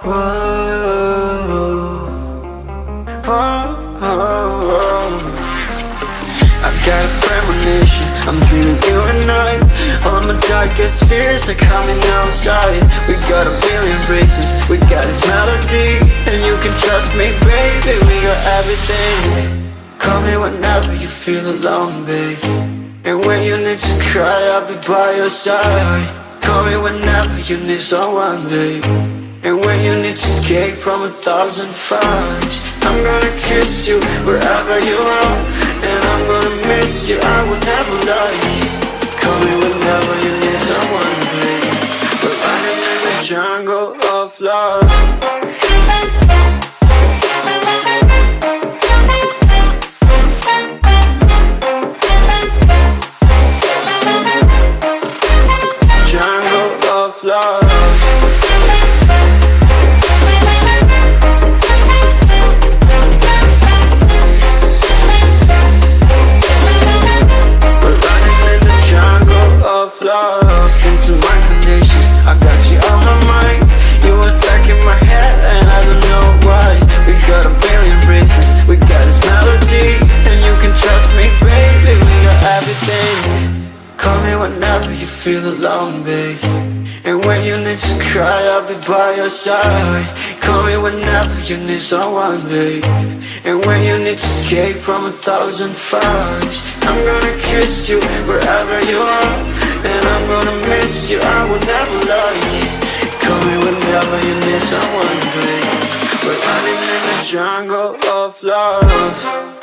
Whoa, whoa, whoa. I've got a premonition, I'm dreaming you and I. All my darkest fears are coming outside. We got a billion races, we got this melody. And you can trust me, baby, we got everything. Call me whenever you feel alone, babe. And when you need to cry, I'll be by your side. Call me whenever you need someone, babe. And when you need to escape from 1,000 fires, I'm gonna kiss you wherever you are. And I'm gonna miss you, I will never lie. Call me whenever you need someone, babe. We're running in the jungle of love. Love. We're running in the jungle of love. Listen to my conditions, I got you on my mind. You are stuck in my head and I don't know why. We got a billion races, we got this melody. And you can trust me, baby, we got everything. Call me whenever you feel alone, babe. And when you need to cry, I'll be by your side. Call me whenever you need someone, babe. And when you need to escape from 1,000 fires, I'm gonna kiss you wherever you are. And I'm gonna miss you, I will never lie. Call me whenever you need someone, babe. We're running in the jungle of love.